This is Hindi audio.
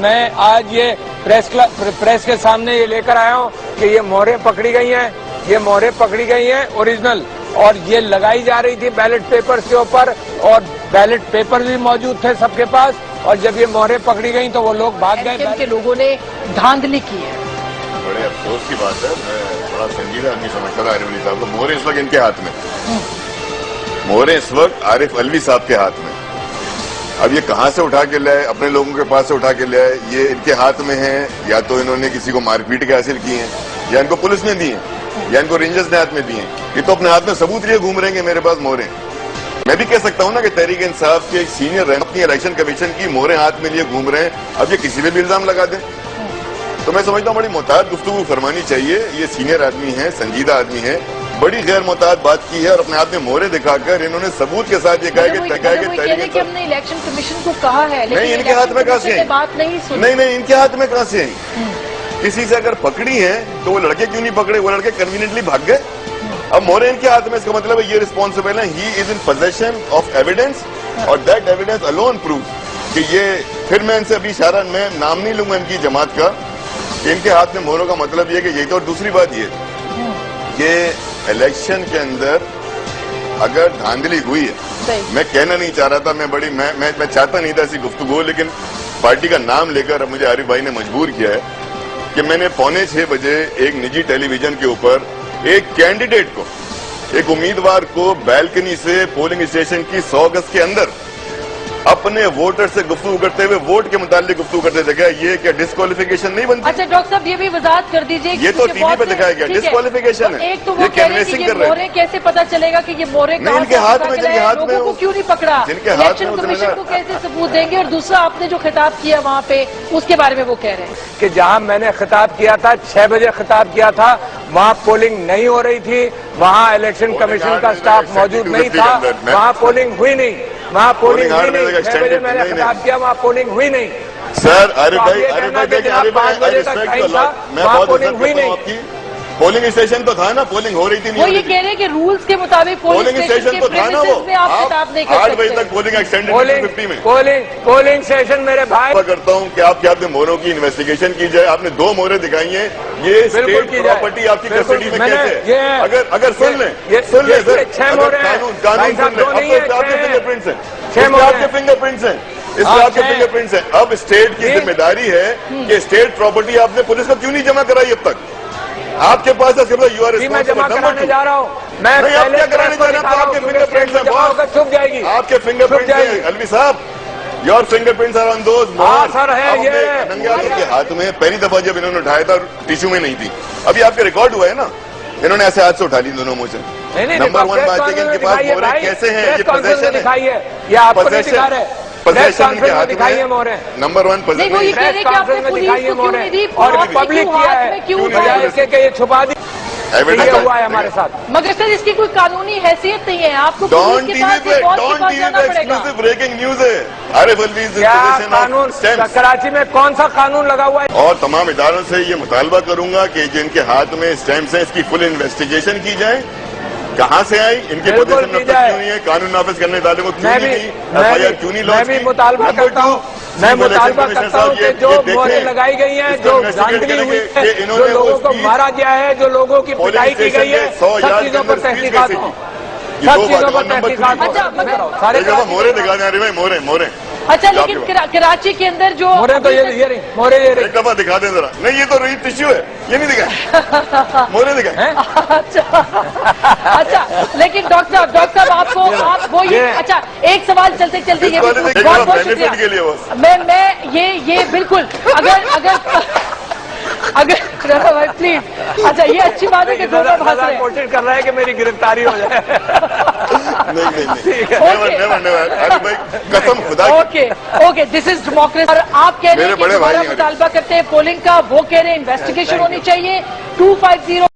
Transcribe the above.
मैं आज ये प्रेस के सामने ये लेकर आया हूँ कि ये मोहरें पकड़ी गई हैं, ये मोहरें पकड़ी गई हैं ओरिजिनल, और ये लगाई जा रही थी बैलेट पेपर के ऊपर, और बैलेट पेपर भी मौजूद थे सबके पास, और जब ये मोहरें पकड़ी गई तो वो लोग भाग गए। के लोगों ने धांधली की है। बड़े अफसोस की बात है, मैं बड़ा संजीदा आदमी समझता था आरिफ अली साहब को। मोहरें इस वक्त इनके हाथ में, मोहरें इस वक्त आरिफ अलवी साहब के हाथ में। अब ये कहां से उठा के लाए, अपने लोगों के पास से उठा के लाए, ये इनके हाथ में है, या तो इन्होंने किसी को मारपीट के हासिल की है, या इनको पुलिस ने दी है, या इनको रेंजर्स ने हाथ में दी है। ये तो अपने हाथ में सबूत लिए घूम रहे हैं मेरे पास मोहरें। मैं भी कह सकता हूं ना कि तहरीक इंसाफ के एक सीनियर रैंक अपनी इलेक्शन कमीशन की मोहरें हाथ में लिए घूम रहे हैं, अब ये किसी पे भी इल्जाम लगा दें तो मैं समझता हूं बड़ी मोहतात गुफ्तगू फरमानी चाहिए। ये सीनियर आदमी है, संजीदा आदमी है, बड़ी गैर मोहतात बात की है, और अपने हाथ में मोहरें दिखाकर इन्होंने सबूत के साथ ये कहा कि हमने इलेक्शन कमीशन को कहा है, नहीं इनके हाथ में कहां से बात नहीं सुनी। नहीं इनके हाथ में कहां से आई? किसी से अगर पकड़ी है तो वो लड़के क्यों नहीं पकड़े? वो लड़के कन्वीनियंटली भाग गए। अब मोहरें इनके हाथ में, इसका मतलब है ये रिस्पॉन्सिबल है, he is in possession of evidence, और दैट एविडेंस अलोन प्रूव कि ये, फिर मैं इनसे अभी इशारा, मैं नाम नहीं लूंगा इनकी जमात का, इनके हाथ में मोहरों का मतलब ये कि यही तो। और दूसरी बात ये इलेक्शन के अंदर अगर धांधली हुई है, मैं कहना नहीं चाह रहा था, मैं चाहता नहीं था ऐसी गुफ्तगू, लेकिन पार्टी का नाम लेकर अब मुझे आरिफ भाई ने मजबूर किया है कि मैंने 5:45 बजे एक निजी टेलीविजन के ऊपर एक कैंडिडेट को, एक उम्मीदवार को बैल्कनी से पोलिंग स्टेशन की 100 गज के अंदर अपने वोटर से गुफ्तगू करते हुए वोट के मुताल्लिक गुफ्तगू करते थे। ये क्या डिस्क्वालिफिकेशन नहीं बनती? अच्छा डॉक्टर साहब, ये भी वजाहत कर दीजिए। ये तो टीवी पे दिखाया गया, डिस्क्वालिफिकेशन है। एक तो वो कह रहे हैं कि ये मोहरें कैसे पता चलेगा कि ये मोहरें कहां से हाथ में, जिनके हाथ में, लोगों को क्यों नहीं पकड़ा, इलेक्शन कमीशन को कैसे सबूत देंगे? और दूसरा, आपने जो खिताब किया वहाँ पे, उसके बारे में वो कह रहे हैं कि जहाँ मैंने खिताब किया था 6 बजे खिताब किया था, वहाँ पोलिंग नहीं हो रही थी, वहाँ इलेक्शन कमीशन का स्टाफ मौजूद नहीं था, वहाँ पोलिंग हुई नहीं, वहाँ पोलिंग हुई नहीं। 6 बजे मैंने खिताब किया, वहाँ पोलिंग हुई नहीं। सर आरिफ भाई 5 बजे का टाइम था, वहाँ पोलिंग हुई नहीं। पोलिंग स्टेशन तो था ना, पोलिंग हो रही थी। वो ये कह रहे हैं कि रूल्स के मुताबिक पोलिंग स्टेशन तो था ना, वो आप 8 बजे तक पोलिंग एक्सटेंडेड 50 में। पोलिंग स्टेशन मेरे भाई करता हूँ कि आपके हाथ में मोहरों की इन्वेस्टिगेशन की जाए। आपने 2 मोहरें दिखाई हैं, ये स्टेट प्रॉपर्टी आपकी कस्टडी में कैसे है? अगर सुन लें सर, 6 मोहरें कानून सुन लें, आपके फिंगरप्रिंट्स हैं, आपके फिंगरप्रिंट्स हैं, इसमें आपके फिंगरप्रिंट्स हैं। अब स्टेट की जिम्मेदारी है कि स्टेट प्रॉपर्टी आपने पुलिस को क्यों नहीं जमा कराई अब तक? आपके पास यूआर मैं जमा कराने जा रहा हूँ, मैं आप क्या कराने जा रहे हैं? आपके फिंगरप्रिंट्स हैं, छुप जाएगी, आपके फिंगरप्रिंट्स हैं अलवी साहब, your fingerprints are on those मोहर। सर है ये नंगे के हाथ में पहली दफा जब इन्होंने उठाया था टिश्यू में नहीं थी। अभी आपके रिकॉर्ड हुआ है ना, इन्होंने ऐसे हाथ से उठा ली दोनों मुंह से। नंबर 1 बात है कि इनके पास मोहरें कैसे हैं, ये पोजेशन है, ये आपको नहीं दिखा रहे, पोजेशन के हाथ दिखाई है मोहरें। नंबर 1 नहीं, वो ये कह रहे हैं कि आपने पुलिस को क्यों नहीं दी, और पब्लिक किया है, क्यों नहीं ये छुपा दी, एविडेंस हुआ है हमारे साथ। मगर सर इसकी कोई कानूनी हैसियत नहीं है, आपको डॉन टीवी पे एक्सक्लूसिव ब्रेकिंग न्यूज है। आरिफ अलवी कानून कराची में कौन सा कानून लगा हुआ है? और तमाम इदारों से ये मुतालबा करूंगा कि जिनके हाथ में स्टैम्प्स हैं, इसकी फुल इन्वेस्टिगेशन की जाए, कहां से आई, इनके पोजीशन में क्यों नहीं है, कानून नाफिज करने वाले को क्यों नहीं की, FIR क्यों नहीं लॉन्च की। मैं मुतालबा करता हूँ कि जो मोहरें लगाई गई हैं, जो धांधली हुई है, जो लोगों को मारा गया है, जो लोगों की पिटाई की गई है, सब चीजों पर तहकीकात हो, सब चीजों पर तहकीकात हो। सारे मोहरें दिखा दें भाई, मोहरें। अच्छा, लेकिन कराची के अंदर जो मोहरें तो ये मोहरें एक दफा दिखा दें जरा। नहीं, ये तो रही टिश्यू है, ये नहीं दिखाए, मोहरें दिखाए। अच्छा, लेकिन डॉक्टर साहब आप वो ये अच्छा, एक सवाल चलते चलते ये बहुत शुक्रिया। मैं ये बिल्कुल अगर भाई प्लीज, अच्छा ये अच्छी बात है कि दोनों भाग रहे हैं, कोशिश कर रहा है कि मेरी गिरफ्तारी हो जाए। नहीं, अरे भाई कसम खुदा की। Okay, this is democracy. और आप कह रहे हैं कि दोबारा मुतालबा करते हैं पोलिंग का, वो कह रहे हैं इन्वेस्टिगेशन होनी चाहिए। 250